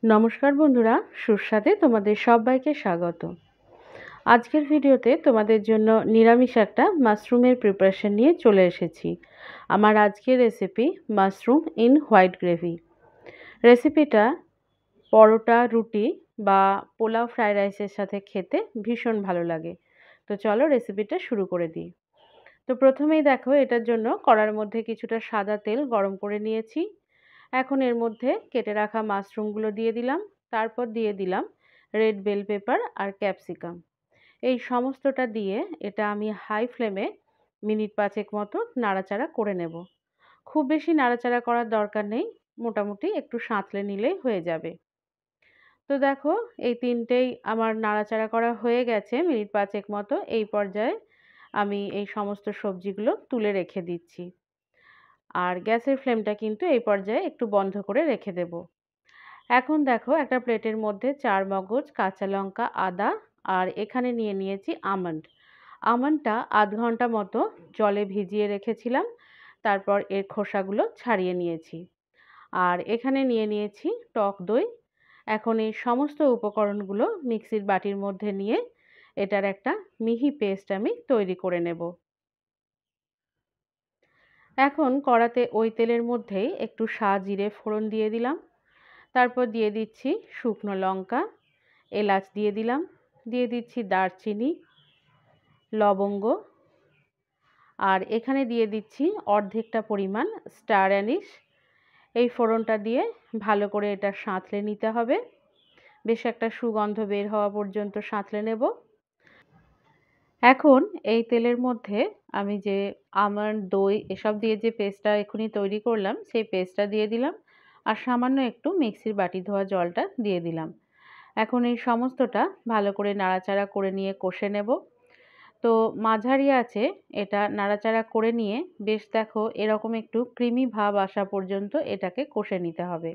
নমস্কার বন্ধুরা, সুস্বাদে তোমাদের সবাইকে স্বাগত। আজকের ভিডিওতে তোমাদের জন্য নিরামিষ একটা মাশরুমের প্রিপারেশন নিয়ে চলে এসেছি। আমার আজকের recipe mushroom in white gravy. রেসিপিটা পরোটা, রুটি বা পোলাও, ফ্রাইড রাইসের সাথে খেতে ভীষণ ভালো লাগে। তো চলো রেসিপিটা শুরু করে দিই। তো প্রথমেই দেখো, এটার জন্য কড়ার মধ্যে কিছুটা সাদা তেল গরম করে নিয়েছি। এখন এর মধ্যে কেটে রাখা মাশরুমগুলো দিয়ে দিলাম। তারপর দিয়ে দিলাম রেড বেল পেপার আর ক্যাপসিকাম। এই সমস্তটা দিয়ে এটা আমি হাই ফ্লেমে মিনিট ৫ মতো নাড়াচাড়া করে নেব। খুব বেশি নাড়াচাড়া করার দরকার নেই, মোটামুটি একটু সাঁতলে নিলেই হয়ে যাবে। তো দেখো, এই তিনটেই আমার নাড়াচাড়া করা হয়ে গেছে মিনিট ৫ মতো। এই পর্যায়ে আমি এই সমস্ত সবজিগুলো তুলে রেখে দিচ্ছি। আর গ্যাসের ফ্লেমটা কিন্তু এই পর্যায়ে একটু বন্ধ করে রেখে দেব। এখন দেখো, একটা প্লেটের মধ্যে ৪ মগজ, কাঁচা লঙ্কা, আদা আর এখানে নিয়ে নিয়েছি আমন্ড। আমন্ডটা আধ ঘন্টা মতো জলে ভিজিয়ে রেখেছিলাম, তারপর এর খোসাগুলো ছাড়িয়ে নিয়েছি। আর এখানে নিয়ে নিয়েছি টক দই। এখন এই সমস্ত উপকরণগুলো মিক্সির বাটির মধ্যে নিয়ে এটার একটা মিহি পেস্ট আমি তৈরি করে নেব। এখন কড়াতে ওই তেলের মধ্যেই একটু জিরে ফোড়ন দিয়ে দিলাম। তারপর দিয়ে দিচ্ছি শুকনো লঙ্কা, এলাচ দিয়ে দিলাম, দিয়ে দিচ্ছি দারচিনি, লবঙ্গ, আর এখানে দিয়ে দিচ্ছি অর্ধেকটা পরিমাণ স্টার অ্যানিস। এই ফোড়নটা দিয়ে ভালো করে এটা সাঁতলে নিতে হবে, বেশ একটা সুগন্ধ বের হওয়া পর্যন্ত সাঁতলে নেব। এখন এই তেলের মধ্যে আমি যে আমন্ড, দই এসব দিয়ে যে পেস্টটা এখনই তৈরি করলাম, সেই পেস্টটা দিয়ে দিলাম আর সামান্য একটু মিক্সির বাটি ধোয়া জলটা দিয়ে দিলাম। এখন এই সমস্তটা ভালো করে নাড়াচাড়া করে নিয়ে কষে নেব। তো মাঝারি আঁচে এটা নাড়াচাড়া করে নিয়ে বেশ দেখো এরকম একটু ক্রিমি ভাব আসা পর্যন্ত এটাকে কষে নিতে হবে।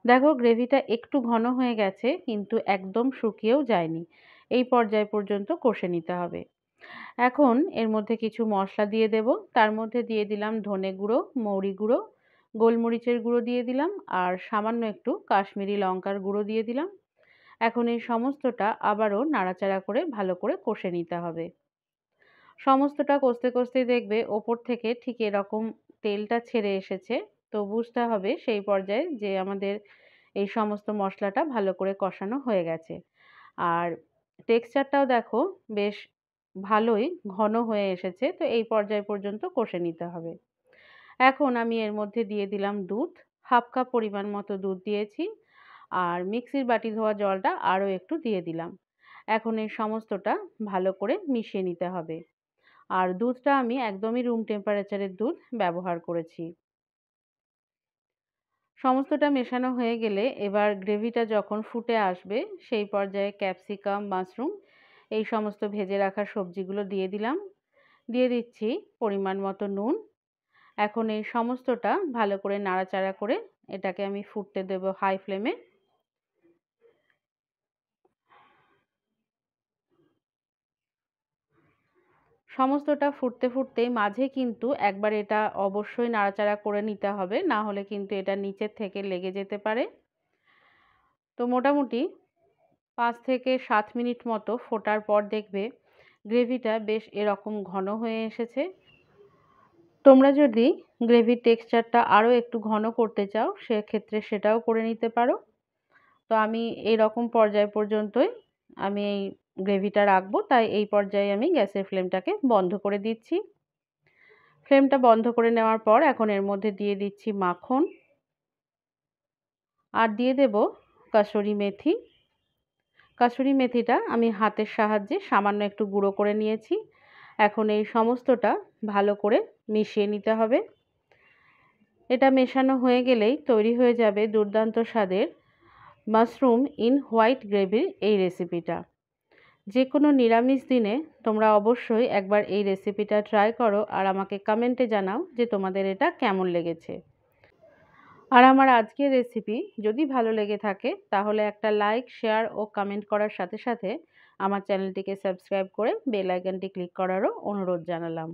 দেখো, গ্রেভিটা একটু ঘন হয়ে গেছে কিন্তু একদম শুকিয়েও যায়নি। এই পর্যায় পর্যন্ত কষে নিতে হবে। এখন এর মধ্যে কিছু মশলা দিয়ে দেব। তার মধ্যে দিয়ে দিলাম ধনে গুঁড়ো, মৌরি গুঁড়ো, গোলমরিচের গুঁড়ো দিয়ে দিলাম আর সামান্য একটু কাশ্মীরি লঙ্কার গুঁড়ো দিয়ে দিলাম। এখন এই সমস্তটা আবারও নাড়াচাড়া করে ভালো করে কষে নিতে হবে। সমস্তটা কষতে কষতেই দেখবে ওপর থেকে ঠিক এরকম তেলটা ছেড়ে এসেছে। তো বুঝতে হবে সেই পর্যায়ে যে আমাদের এই সমস্ত মশলাটা ভালো করে কষানো হয়ে গেছে। আর টেক্সচারটাও দেখো বেশ ভালোই ঘন হয়ে এসেছে। তো এই পর্যায় পর্যন্ত কষে নিতে হবে। এখন আমি এর মধ্যে দিয়ে দিলাম দুধ, হাফ কাপ পরিমাণ মতো দুধ দিয়েছি আর মিক্সির বাটি ধোয়া জলটা আরও একটু দিয়ে দিলাম। এখন এই সমস্তটা ভালো করে মিশিয়ে নিতে হবে। আর দুধটা আমি একদমই রুম টেম্পারেচারের দুধ ব্যবহার করেছি। সমস্তটা মেশানো হয়ে গেলে এবার গ্রেভিটা যখন ফুটে আসবে সেই পর্যায়ে ক্যাপসিকাম, মাশরুম এই সমস্ত ভেজে রাখা সবজিগুলো দিয়ে দিলাম। দিয়ে দিচ্ছি পরিমাণ মতো নুন। এখন এই সমস্তটা ভালো করে নাড়াচাড়া করে এটাকে আমি ফুটতে দেব হাই ফ্লেমে। সমস্তটা ফুটতে ফুটতেই মাঝে কিন্তু একবার এটা অবশ্যই নাড়াচাড়া করে নিতে হবে, না হলে কিন্তু এটা নিচের থেকে লেগে যেতে পারে। তো মোটামুটি ৫ থেকে ৭ মিনিট মতো ফোটার পর দেখবে গ্রেভিটা বেশ এরকম ঘন হয়ে এসেছে। তোমরা যদি গ্রেভির টেক্সচারটা আরও একটু ঘন করতে চাও সেক্ষেত্রে সেটাও করে নিতে পারো। তো আমি এইরকম পর্যায় পর্যন্তই আমি এই গ্রেভিটা রাখবো, তাই এই পর্যায়ে আমি গ্যাসের ফ্লেমটাকে বন্ধ করে দিচ্ছি। ফ্লেমটা বন্ধ করে নেওয়ার পর এখন এর মধ্যে দিয়ে দিচ্ছি মাখন আর দিয়ে দেব কাসুরি মেথি। কাসুরি মেথিটা আমি হাতের সাহায্যে সামান্য একটু গুঁড়ো করে নিয়েছি। এখন এই সমস্তটা ভালো করে মিশিয়ে নিতে হবে। এটা মেশানো হয়ে গেলেই তৈরি হয়ে যাবে দুর্দান্ত স্বাদের মাশরুম ইন হোয়াইট গ্রেভির এই রেসিপিটা। যে কোনো নিরামিষ দিনে তোমরা অবশ্যই একবার এই রেসিপিটা ট্রাই করো আর আমাকে কমেন্টে জানাও যে তোমাদের এটা কেমন লেগেছে। আর আমার আজকের রেসিপি যদি ভালো লেগে থাকে তাহলে একটা লাইক, শেয়ার ও কমেন্ট করার সাথে সাথে আমার চ্যানেলটিকে সাবস্ক্রাইব করে বেল আইকনটি ক্লিক করারও অনুরোধ জানালাম।